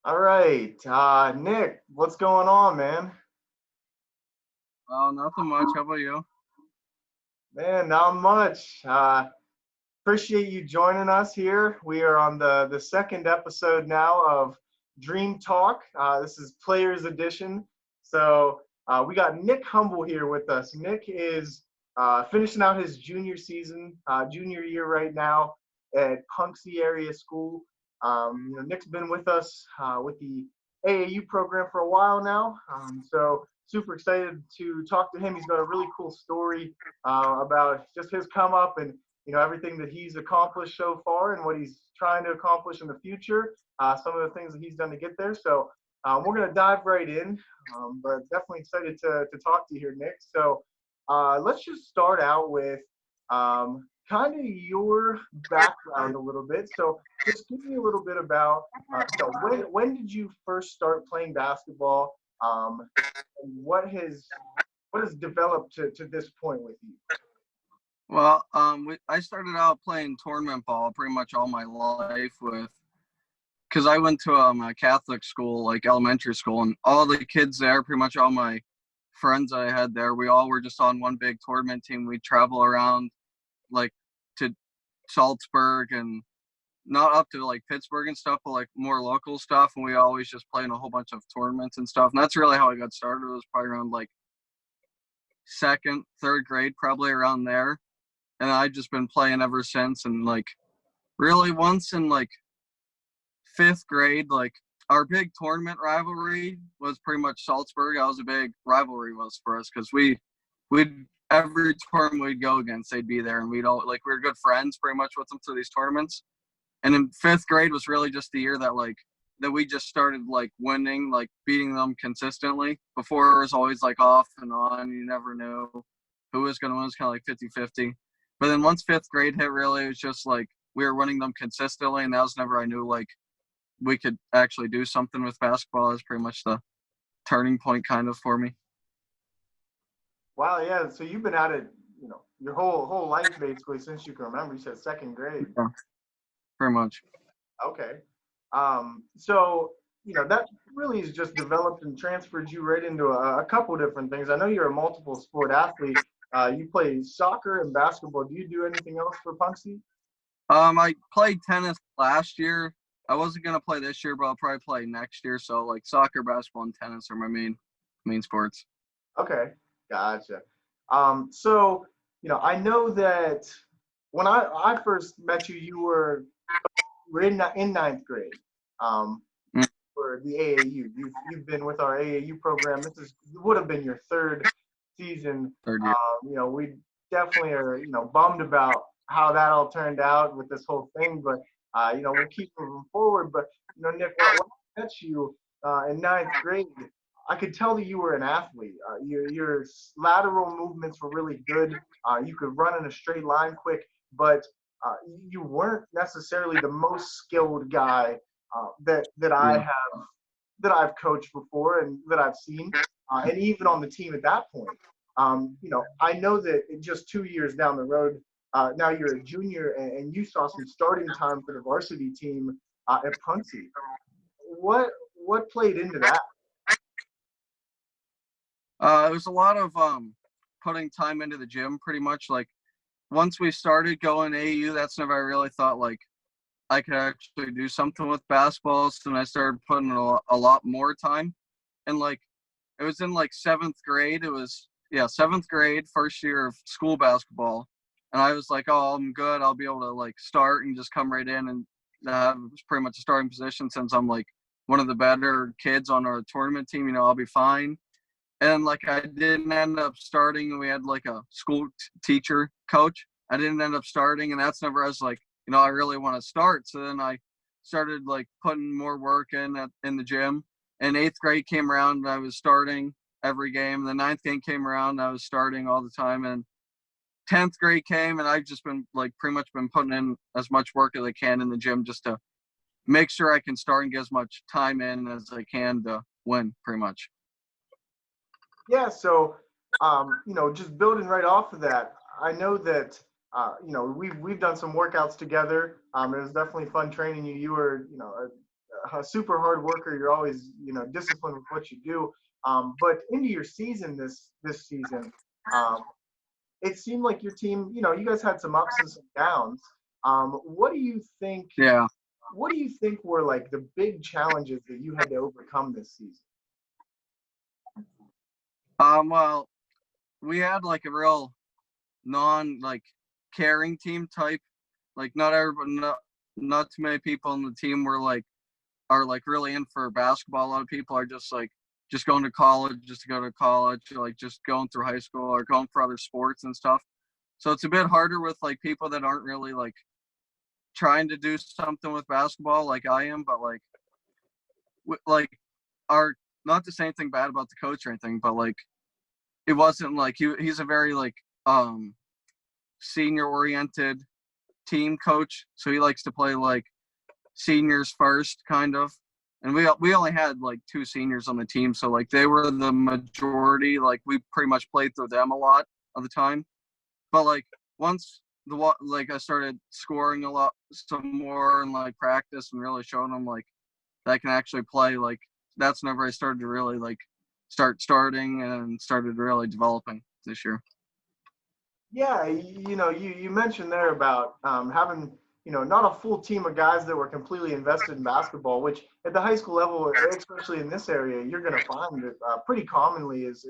All right, Nick, what's going on, man? Oh, nothing much. How about you? Man, not much. Appreciate you joining us here. We are on the second episode now of Dream Talk. This is Players Edition. So we got Nick Humble here with us. Nick is finishing out his junior season, junior year right now at Punxsutawney area school. Nick's been with us with the AAU program for a while now. So super excited to talk to him. He's got a really cool story about just his come up and everything that he's accomplished so far and what he's trying to accomplish in the future, some of the things that he's done to get there. So we're going to dive right in, but definitely excited to talk to you here, Nick. So let's just start out with kind of your background a little bit. So just give me a little bit about, when did you first start playing basketball, and what has developed to this point with you? Well, I started out playing tournament ball pretty much all my life because I went to a Catholic school, like elementary school, and all the kids there, pretty much all my friends I had there, we all were just on one big tournament team. We'd travel around like to Salzburg and not up to like Pittsburgh and stuff, but like more local stuff. And we always just playing a whole bunch of tournaments and stuff. And that's really how I got started. It was probably around like second, third grade, probably around there. And I've just been playing ever since. And like really once in like fifth grade, like our big tournament rivalry was pretty much Salzburg. That was a big rivalry was for us because we'd every tournament we'd go against, they'd be there, and we'd all like we were good friends pretty much with them through these tournaments. And in fifth grade was really just the year that we just started like winning, like beating them consistently. Before it was always like off and on. You never knew who was going to win. It was kind of like 50-50. But then once fifth grade hit, really, it was just like we were winning them consistently. And that was never I knew like we could actually do something with basketball. Is pretty much the turning point kind of for me. Wow, yeah. So you've been at it, your whole life basically since you can remember. You said second grade. Yeah, pretty much. Okay. So that really has just developed and transferred you right into a couple different things. I know you're a multiple sport athlete. You play soccer and basketball. Do you do anything else for Punxsutawney? I played tennis last year. I wasn't gonna play this year, but I'll probably play next year. So like soccer, basketball, and tennis are my main sports. Okay, gotcha. So I know that when I first met you, you were in ninth grade. Um, Mm. for the AAU. You've been with our AAU program. Would have been your third season. Third year. We definitely are bummed about how that all turned out with this whole thing, but we'll keep moving forward. But Nick, when I met you in ninth grade, I could tell that you were an athlete. Your lateral movements were really good. You could run in a straight line quick, but you weren't necessarily the most skilled guy that I Yeah. have that I've coached before and that I've seen, and even on the team at that point. I know that just 2 years down the road, now you're a junior and you saw some starting time for the varsity team at Punxsutawney. What played into that? It was a lot of putting time into the gym, pretty much. Like once we started going AU, that's never I really thought like I could actually do something with basketball. So then I started putting a lot more time. And like it was in like seventh grade. It was seventh grade, first year of school basketball. And I was like, oh, I'm good. I'll be able to like start and just come right in. And that was pretty much a starting position since I'm like one of the better kids on our tournament team. I'll be fine. And like I didn't end up starting. We had like a school teacher coach. I didn't end up starting, and that's never I was like, I really want to start. So then I started like putting more work in the gym. And eighth grade came around, and I was starting every game. The ninth game came around, and I was starting all the time. And 10th grade came, and I've just been like pretty much been putting in as much work as I can in the gym just to make sure I can start and get as much time in as I can to win, pretty much. Yeah, so just building right off of that, I know that we've done some workouts together. It was definitely fun training you. You were a super hard worker. You're always, disciplined with what you do. But into your season this season, um, it seemed like your team, you guys had some ups and some downs. What do you think? Yeah. What do you think were like the big challenges that you had to overcome this season? Well, we had like a real non like caring team type. Like not everybody, not too many people on the team are like really in for basketball. A lot of people are just going to college just to go to college, or like just going through high school or going for other sports and stuff. So it's a bit harder with like people that aren't really like trying to do something with basketball like I am, but like our not to say anything bad about the coach or anything, but like it wasn't like he's a very like senior oriented team coach, so he likes to play like seniors first kind of, and we only had like 2 seniors on the team, so like they were the majority, like we pretty much played through them a lot of the time. But like once like I started scoring a lot some more and like practice and really showing them like that I can actually play, like that's whenever I started to really like starting and started really developing this year. Yeah, you mentioned there about having, not a full team of guys that were completely invested in basketball, which at the high school level, especially in this area, you're going to find it pretty commonly is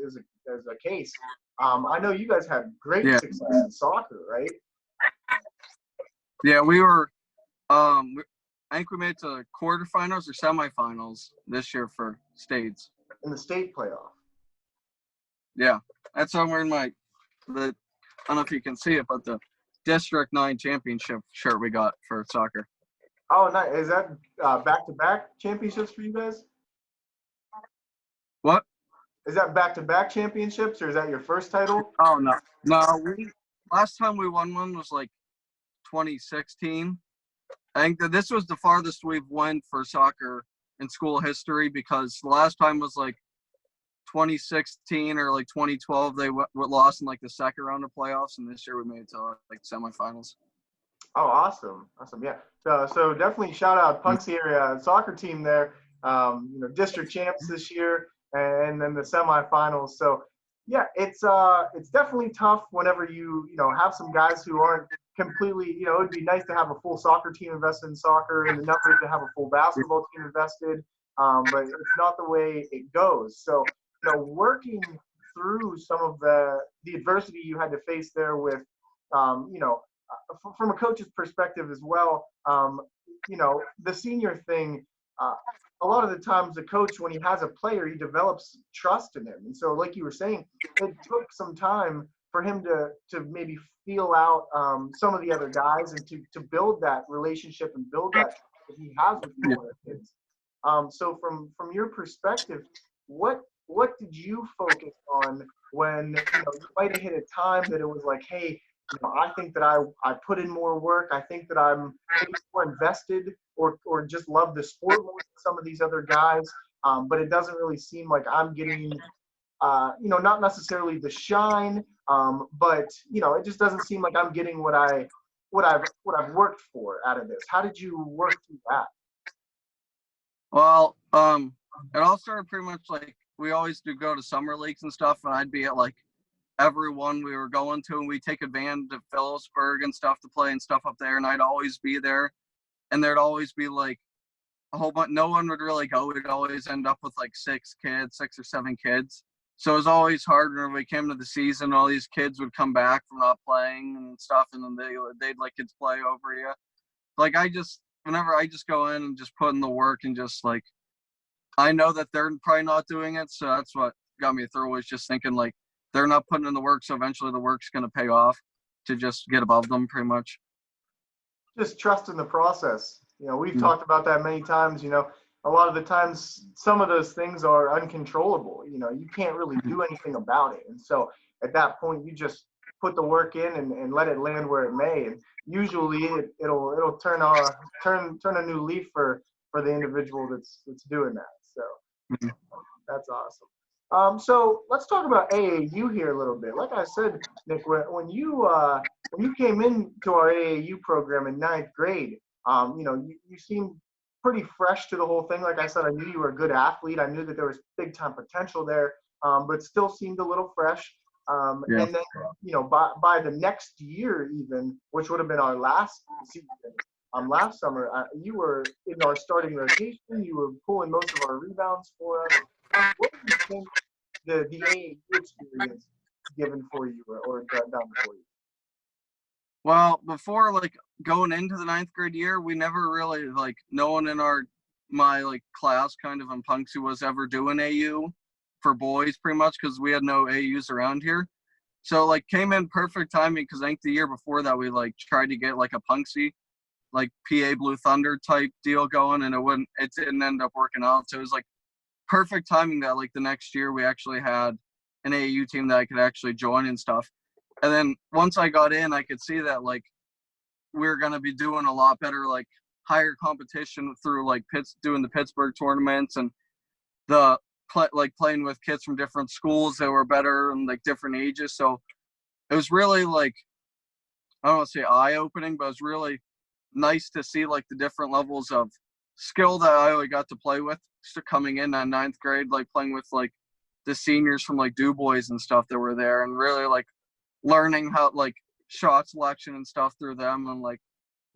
a case. I know you guys had great success in soccer, right? Yeah, we were. I think we made it to quarterfinals or semifinals this year for states. In the state playoff. Yeah, that's somewhere in I don't know if you can see it, but the District 9 championship shirt we got for soccer. Oh, nice. Is that back-to-back championships for you guys? What? Is that back-to-back championships, or is that your first title? Oh, no. No, last time we won one was like 2016. I think that this was the farthest we've went for soccer in school history, because the last time was like 2016 or like 2012. They were lost in like the second round of playoffs, and this year we made it to like semifinals. Oh, awesome. Yeah. So definitely shout out Punxsutawney area soccer team there. District champs this year, and then the semifinals. So yeah, it's definitely tough whenever you have some guys who aren't completely, it'd be nice to have a full soccer team invested in soccer and the numbers to have a full basketball team invested. But it's not the way it goes. So, working through some of the adversity you had to face there with, from a coach's perspective as well, the senior thing, a lot of the times the coach, when he has a player, he develops trust in him. And so, like you were saying, it took some time for him to maybe feel out some of the other guys and to build that relationship and build that he has with the other kids. So from your perspective, what did you focus on when you might have hit a time that it was like, hey, I think that I put in more work. I think that I'm maybe more invested or just love the sport more than some of these other guys. But it doesn't really seem like I'm getting, not necessarily the shine, but it just doesn't seem like I'm getting what I've worked for out of this. How did you work through that? Well, it all started pretty much like we always do go to summer leagues and stuff, and I'd be at like every one we were going to, and we take advantage of Phillipsburg and stuff to play and stuff up there, and I'd always be there, and there'd always be like a whole bunch. No one would really go. We'd always end up with like 6 or 7 kids. So it was always hard when we came to the season. All these kids would come back from not playing and stuff, and then they'd like kids play over you. Like whenever I just go in and just put in the work and just like, I know that they're probably not doing it, so that's what got me through, was just thinking like they're not putting in the work, so eventually the work's going to pay off to just get above them pretty much. Just trust in the process. We've talked about that many times. A lot of the times some of those things are uncontrollable. You can't really do anything about it. And so at that point, you just put the work in and let it land where it may. And usually it'll turn a new leaf for the individual that's doing that. So that's awesome. So let's talk about AAU here a little bit. Like I said, Nick, when you came into our AAU program in 9th grade, you seemed pretty fresh to the whole thing. Like I said, I knew you were a good athlete. I knew that there was big time potential there, but still seemed a little fresh. Yeah. And then, by the next year, even, which would have been our last season, last summer, you were in our starting rotation. You were pulling most of our rebounds for us. What do you think the AAU experience given for you or done for you? Well, before like going into the ninth grade year, we never really like no one in my like class kind of in Punxsutawney was ever doing AU for boys pretty much because we had no AUs around here. So like came in perfect timing because I think the year before that we like tried to get like a Punxsutawney like PA Blue Thunder type deal going and it didn't end up working out. So it was like perfect timing that like the next year we actually had an AAU team that I could actually join and stuff. And then once I got in, I could see that like we were gonna be doing a lot better, like higher competition through like doing the Pittsburgh tournaments and the like playing with kids from different schools that were better and like different ages. So it was really like I don't want to say eye-opening, but it was really nice to see like the different levels of skill that I really got to play with coming in at ninth grade, like playing with like the seniors from like Du Bois and stuff that were there and really like learning how like shot selection and stuff through them and like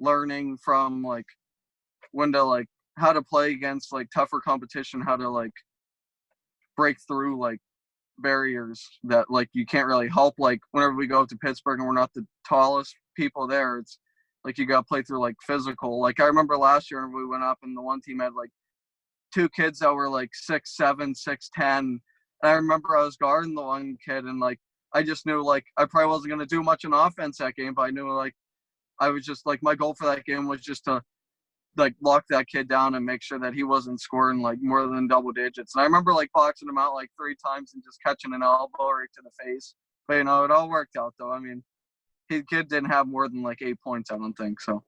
learning from like when to like how to play against like tougher competition, how to like break through like barriers that like you can't really help. Like whenever we go to Pittsburgh and we're not the tallest people there, it's like you got to play through like physical. Like I remember last year we went up and the one team had like two kids that were like 6'7", 6'10". And I remember I was guarding the one kid and like I just knew like I probably wasn't going to do much on offense that game, but I knew like I was just like my goal for that game was just to like lock that kid down and make sure that he wasn't scoring like more than double digits. And I remember like boxing him out like 3 times and just catching an elbow right to the face. But it all worked out though. I mean, his kid didn't have more than like 8 points, I don't think so.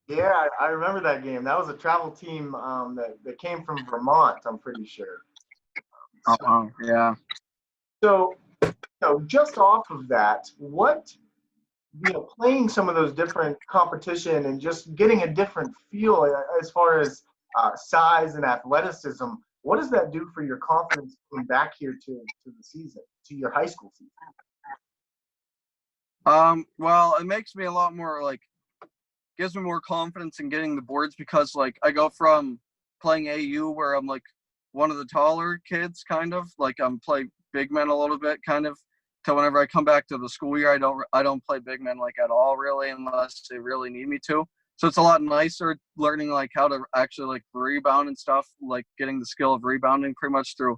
Yeah, I remember that game. That was a travel team that came from Vermont, I'm pretty sure. Yeah. So, just off of that, what, playing some of those different competition and just getting a different feel as far as size and athleticism, what does that do for your confidence coming back here to the season, to your high school season? Well, it makes me a lot more like gives me more confidence in getting the boards because like I go from playing AU where I'm like one of the taller kids kind of like I'm play big men a little bit kind of to whenever I come back to the school year I don't play big men like at all really unless they really need me to. So it's a lot nicer learning like how to actually like rebound and stuff, like getting the skill of rebounding pretty much through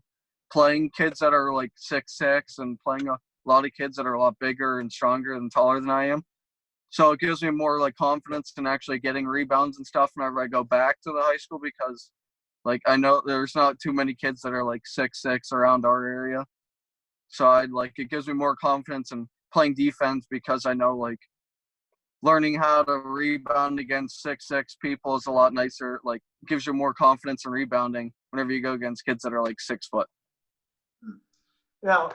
playing kids that are like 6'6" and playing a lot of kids that are a lot bigger and stronger and taller than I am. So it gives me more like confidence in actually getting rebounds and stuff whenever I go back to the high school because like I know there's not too many kids that are like 6'6" around our area. So it gives me more confidence in playing defense because I know like learning how to rebound against 6'6" people is a lot nicer. Like gives you more confidence in rebounding whenever you go against kids that are like 6 foot. Now,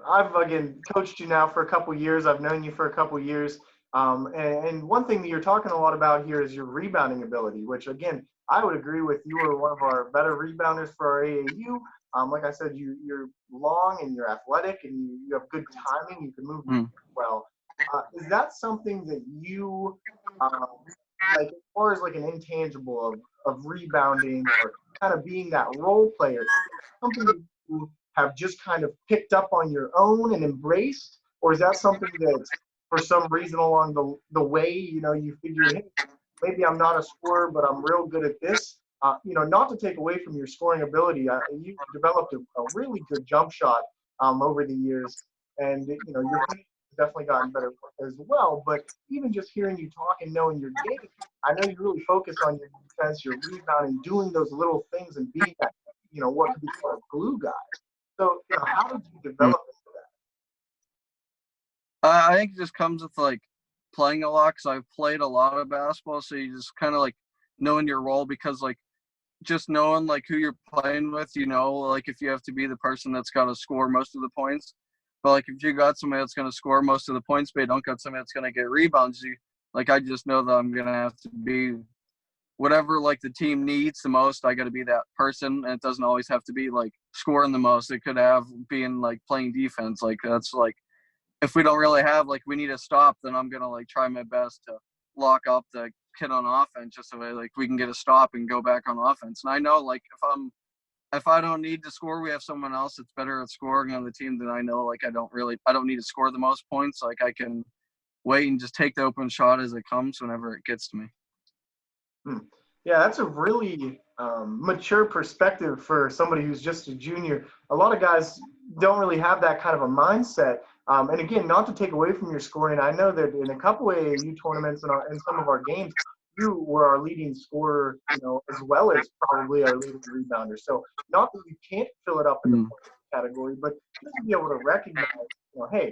I've again coached you now for a couple years. I've known you for a couple years. And one thing that you're talking a lot about here is your rebounding ability, which again, I would agree with. You are one of our better rebounders for our AAU. Like I said, you're long and you're athletic and you have good timing. You can move well. Is that something that you, like as far as like an intangible of rebounding or kind of being that role player, something that you have just kind of picked up on your own and embraced? Or is that something that for some reason along the way, you figure, hey, maybe I'm not a scorer, but I'm real good at this? Not to take away from your scoring ability, you developed a really good jump shot over the years, and your finishing has definitely gotten better as well. But even just hearing you talk and knowing your game, I know you really focus on your defense, your rebounding, doing those little things, and being that what could be called a glue guy. So how did you develop into I think it just comes with like playing a lot because I've played a lot of basketball. So you just kind of like knowing your role because like just knowing like who you're playing with, like if you have to be the person that's got to score most of the points. But like if you got somebody that's going to score most of the points, but you don't got somebody that's going to get rebounds, I just know that I'm going to have to be whatever like the team needs the most, I got to be that person. And it doesn't always have to be like scoring the most. It could have being like playing defense. Like that's like if we don't really have like we need to stop, then I'm gonna like try my best to lock up the kid on offense just so like we can get a stop and go back on offense. And I know like if I don't need to score, we have someone else that's better at scoring on the team, then I know like I don't need to score the most points. Like I can wait and just take the open shot as it comes whenever it gets to me. Yeah, that's a really mature perspective for somebody who's just a junior. A lot of guys don't really have that kind of a mindset. And again, not to take away from your scoring, I know that in a couple of AAU tournaments and in some of our games, you were our leading scorer, as well as probably our leading rebounder. So not that you can't fill it up in the point category, but just to be able to recognize, hey,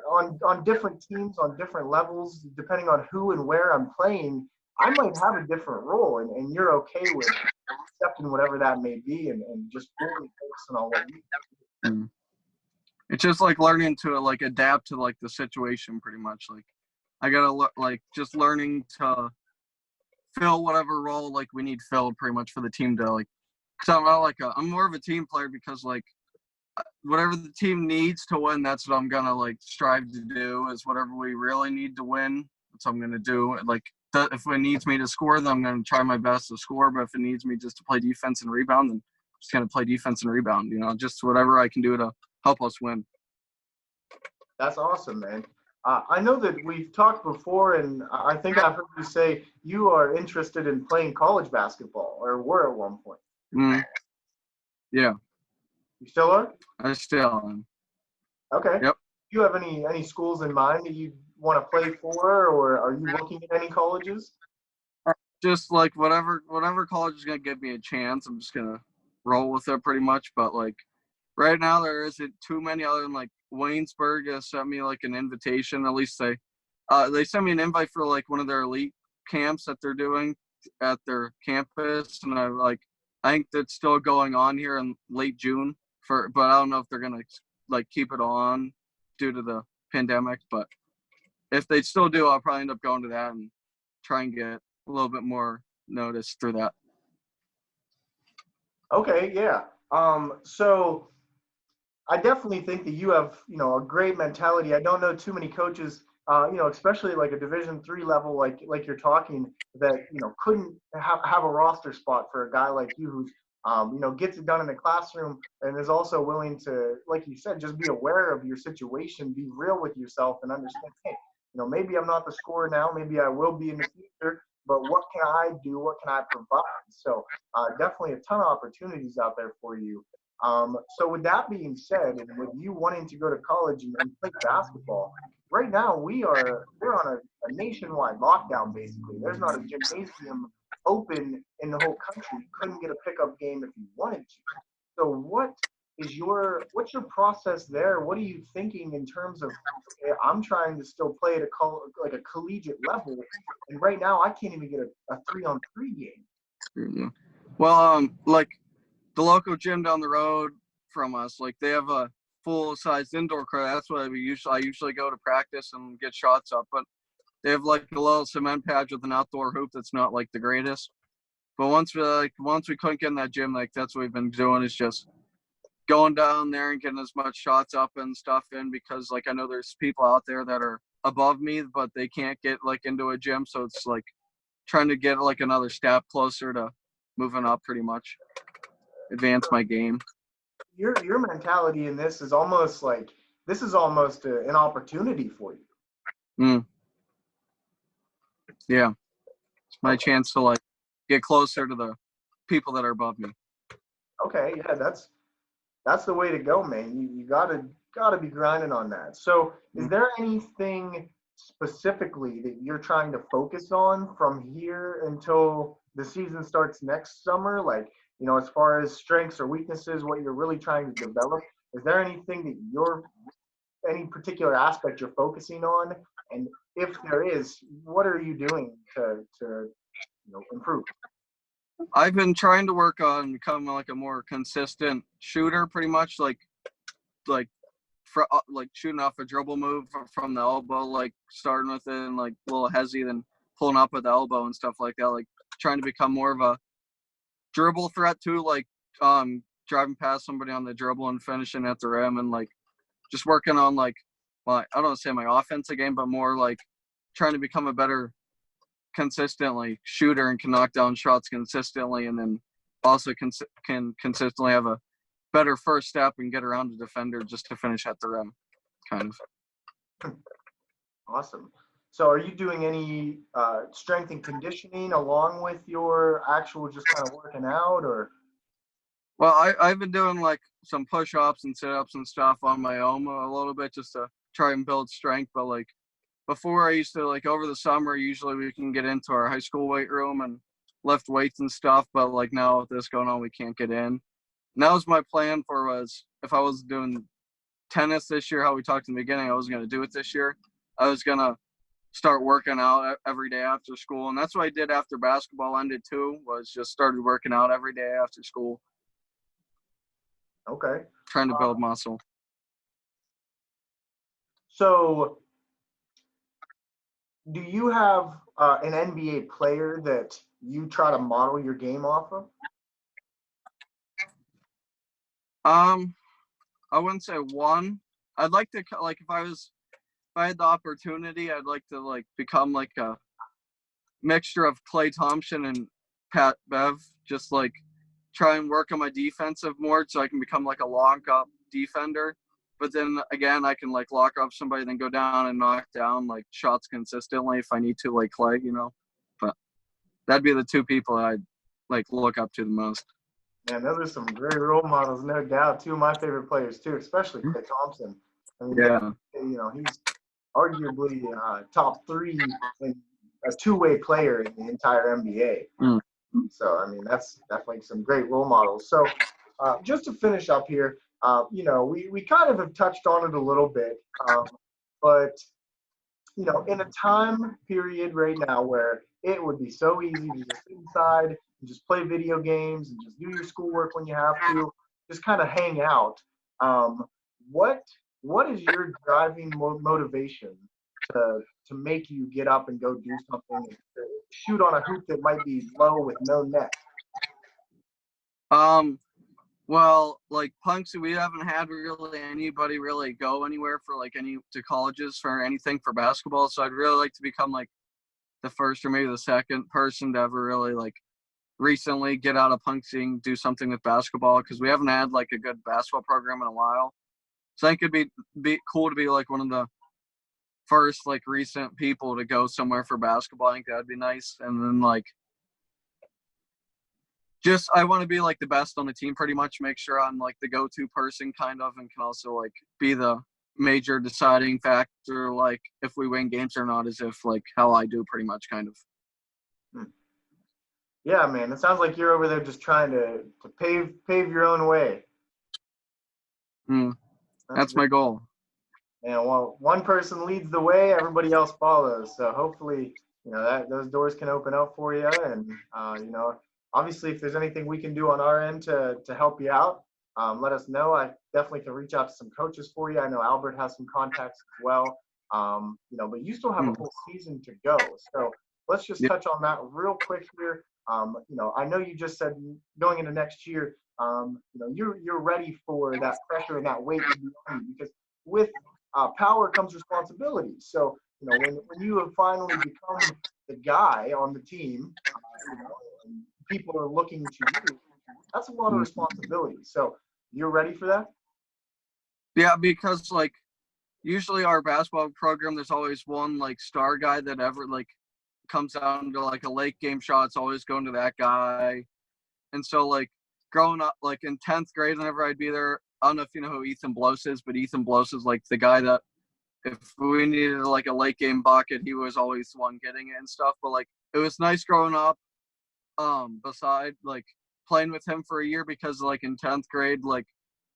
on different teams, on different levels, depending on who and where I'm playing, I might have a different role, and you're okay with accepting whatever that may be and just fully focusing on what you do. It's just like learning to like adapt to like the situation pretty much. Like I gotta like just learning to fill whatever role like we need filled pretty much for the team to like. Cause I'm not like I'm more of a team player because like whatever the team needs to win, that's what I'm gonna like strive to do. Is whatever we really need to win, that's what I'm gonna do. Like if it needs me to score, then I'm gonna try my best to score. But if it needs me just to play defense and rebound, then I'm just gonna play defense and rebound. Just whatever I can do to help us win. That's awesome, man. I know that we've talked before, and I think I've heard you say you are interested in playing college basketball, or were at one point. Yeah. You still are? I still am. Okay. Yep. Do you have any schools in mind that you want to play for, or are you looking at any colleges? Just like whatever college is gonna give me a chance, I'm just gonna roll with it pretty much. But like right now, there isn't too many other than like Waynesburg has sent me like an invitation. At least they sent me an invite for like one of their elite camps that they're doing at their campus, and I think that's still going on here in late June but I don't know if they're gonna like keep it on due to the pandemic. But if they still do, I'll probably end up going to that and try and get a little bit more notice through that. Okay, yeah. So I definitely think that you have, a great mentality. I don't know too many coaches, especially like a Division III level, like you're talking, that couldn't have a roster spot for a guy like you who's, gets it done in the classroom and is also willing to, like you said, just be aware of your situation, be real with yourself, and understand, hey, maybe I'm not the scorer now, maybe I will be in the future, but what can I do? What can I provide? So definitely a ton of opportunities out there for you. So with that being said, and with you wanting to go to college and play basketball, right now we're on a nationwide lockdown basically. There's not a gymnasium open in the whole country. You couldn't get a pickup game if you wanted to. So what's your process there? What are you thinking in terms of, I'm trying to still play at a collegiate level, and right now I can't even get a 3-on-3 game. Well, like the local gym down the road from us, like they have a full-size indoor court. That's what I usually go to practice and get shots up. But they have like a little cement patch with an outdoor hoop that's not like the greatest. But once we couldn't get in that gym, like that's what we've been doing is just going down there and getting as much shots up and stuff in, because like I know there's people out there that are above me, but they can't get like into a gym. So it's like trying to get like another step closer to moving up pretty much. Advance my game. Your mentality in this is almost like an opportunity for you. Yeah, it's my chance to like get closer to the people that are above me. Okay, yeah, that's the way to go, man. You gotta be grinding on that. So is there anything specifically that you're trying to focus on from here until the season starts next summer? Like, as far as strengths or weaknesses, what you're really trying to develop, is there anything that any particular aspect you're focusing on? And if there is, what are you doing to improve? I've been trying to work on becoming like a more consistent shooter, pretty much like shooting off a dribble move from the elbow, like starting with it and like a little hezzy, then pulling up with the elbow and stuff like that. Like trying to become more of a dribble threat too, like driving past somebody on the dribble and finishing at the rim, and like just working on like, well, I don't want to say my offensive game, but more like trying to become a better consistently shooter and can knock down shots consistently, and then also can consistently have a better first step and get around the defender just to finish at the rim, kind of. Awesome. So are you doing any strength and conditioning along with your actual just kind of working out, or? Well, I've been doing like some push-ups and sit-ups and stuff on my own a little bit just to try and build strength. But like before, I used to, like, over the summer, usually we can get into our high school weight room and lift weights and stuff. But like now with this going on, we can't get in. And that was my plan was if I was doing tennis this year, how we talked in the beginning, I was going to do it this year. I was going to start working out every day after school. And that's what I did after basketball ended too, was just started working out every day after school. Okay. Trying to build muscle. So do you have an NBA player that you try to model your game off of? I wouldn't say one. I'd like to, like, if I had the opportunity, I'd like to like become like a mixture of Klay Thompson and Pat Bev, just like try and work on my defensive more so I can become like a lock up defender. But then again, I can like lock up somebody, then go down and knock down like shots consistently if I need to, like Klay, you know. But that'd be the two people I'd like look up to the most. Man, those are some great role models, no doubt. Two of my favorite players too, especially Klay Thompson. I mean, Yeah. you know, he's arguably top three in a two-way player in the entire NBA. Mm. So, I mean, that's definitely some great role models. So, just to finish up here, you know, we kind of have touched on it a little bit, but, you know, in a time period right now where it would be so easy to just sit inside and just play video games and just do your schoolwork when you have to, just kind of hang out. What is your driving motivation to make you get up and go do something and shoot on a hoop that might be low with no net? Well, like Punxsutawney, we haven't had really anybody really go anywhere for like to colleges for anything for basketball. So I'd really like to become like the first or maybe the second person to ever really like recently get out of Punxsutawney and do something with basketball, because we haven't had like a good basketball program in a while. So I think it'd be cool to be like one of the first like recent people to go somewhere for basketball. I think that'd be nice. And then like just I want to be like the best on the team, pretty much make sure I'm like the go-to person kind of, and can also like be the major deciding factor, like if we win games or not, as if like how I do pretty much kind of. Yeah, man, it sounds like you're over there just trying to pave your own way. That's my goal. And well, one person leads the way, everybody else follows. So hopefully, you know, that those doors can open up for you. And you know, obviously, if there's anything we can do on our end to help you out, let us know. I definitely can reach out to some coaches for you. I know Albert has some contacts as well. You know, but you still have a whole season to go. So let's just touch on that real quick here. You know, I know you just said going into next year, you know, you're ready for that pressure and that weight to be on you, because with power comes responsibility. So, you know, when you have finally become the guy on the team, you know, and people are looking to you, that's a lot of responsibility. So you're ready for that? Yeah, because like usually our basketball program, there's always one like star guy that ever like comes down to like a late game shot. It's always going to that guy. And so like growing up, like in 10th grade, whenever I'd be there, I don't know if you know who Ethan Bloss is, but Ethan Bloss is like the guy that if we needed like a late game bucket, he was always the one getting it and stuff. But like it was nice growing up beside like playing with him for a year, because like in 10th grade, like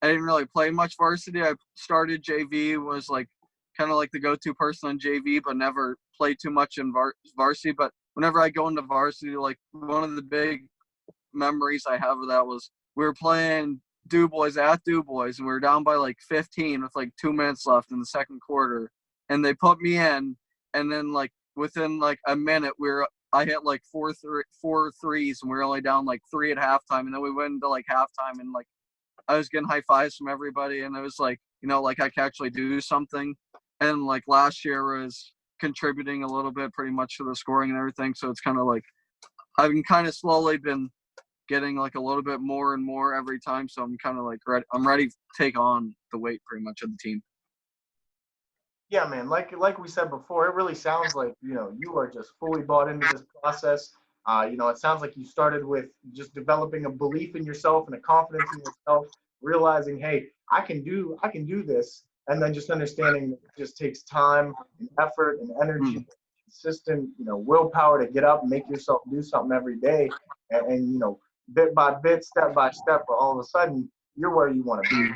I didn't really play much varsity. I started JV, was like kind of like the go-to person on JV, but never played too much in varsity. But whenever I go into varsity, like one of the big memories I have of that was we were playing Du Bois at Du Bois, and we were down by like 15 with like 2 minutes left in the second quarter, and they put me in, and then like within like a minute we were I hit like four threes, and we were only down like 3 at halftime, and then we went into like halftime, and like I was getting high fives from everybody, and it was like, like I could actually do something. And like last year was contributing a little bit pretty much to the scoring and everything. So it's kind of like I've been kind of slowly been getting like a little bit more and more every time. So I'm kind of like I'm ready to take on the weight pretty much of the team. Yeah, man. Like we said before, it really sounds like you are just fully bought into this process. It sounds like you started with just developing a belief in yourself and a confidence in yourself, realizing, hey, I can do this, and then just understanding that it just takes time and effort and energy, consistent, willpower to get up and make yourself do something every day, and bit by bit, step by step, but all of a sudden you're where you want to be.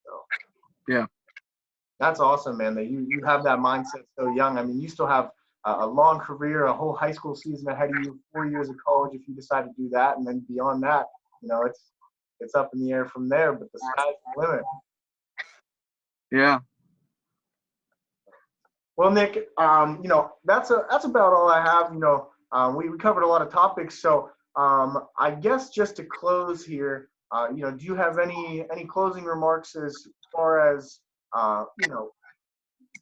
So. Yeah. That's awesome, man, that you have that mindset so young. I mean, you still have a long career, a whole high school season ahead of you, 4 years of college if you decide to do that. And then beyond that, it's up in the air from there, but the sky's the limit. Yeah. Well, Nick, that's about all I have. We covered a lot of topics. So I guess just to close here, do you have any closing remarks as far as,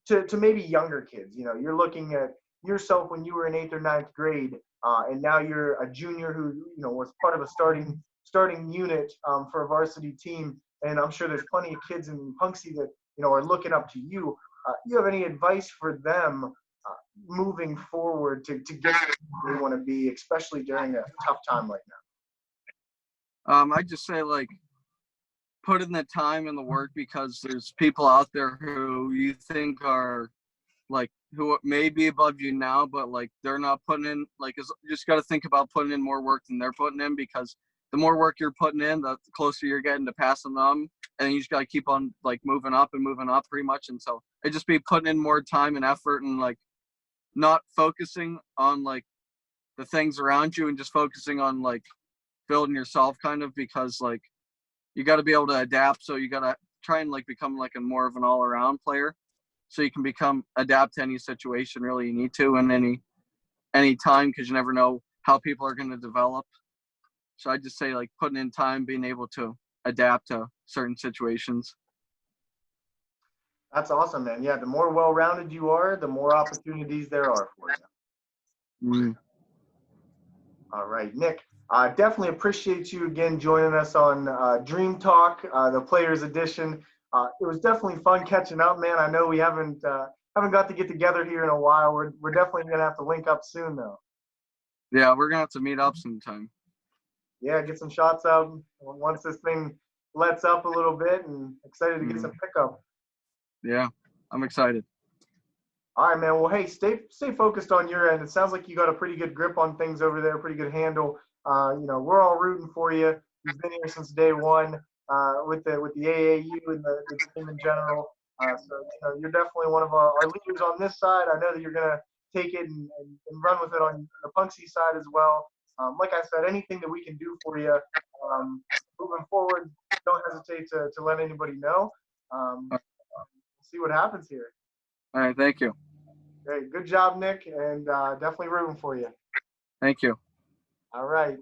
to maybe younger kids? You're looking at yourself when you were in 8th or ninth grade, and now you're a junior who was part of a starting unit for a varsity team, and I'm sure there's plenty of kids in Punxsutawney that are looking up to you. You have any advice for them moving forward to get where they want to be, especially during a tough time like now? I just say like put in the time and the work, because there's people out there who you think are like who may be above you now, but like they're not putting in, like, you just got to think about putting in more work than they're putting in, because the more work you're putting in, the closer you're getting to passing them, and you just got to keep on like moving up pretty much. And so it just be putting in more time and effort, and like not focusing on like the things around you, and just focusing on like building yourself kind of, because like you got to be able to adapt. So you got to try and like become like a more of an all-around player, so you can adapt to any situation really you need to, in any time, because you never know how people are going to develop. So I just say like putting in time, being able to adapt to certain situations. That's awesome, man. Yeah, the more well-rounded you are, the more opportunities there are for you. All right, Nick, I definitely appreciate you again joining us on Dream Talk, the Players Edition. It was definitely fun catching up, man. I know we haven't got to get together here in a while. We're definitely gonna have to link up soon, though. Yeah, we're gonna have to meet up sometime. Yeah, get some shots up once this thing lets up a little bit, and excited to get some pickup. Yeah, I'm excited. All right, man. Well, hey, stay focused on your end. It sounds like you got a pretty good grip on things over there, pretty good handle. We're all rooting for you. You've been here since day one with the AAU and the team in general. So you're definitely one of our leaders on this side. I know that you're gonna take it and run with it on the Punxsutawney side as well. Like I said, anything that we can do for you moving forward, don't hesitate to let anybody know. See what happens here. All right, thank you. Great. Good job, Nick, and definitely rooting for you. Thank you. All right.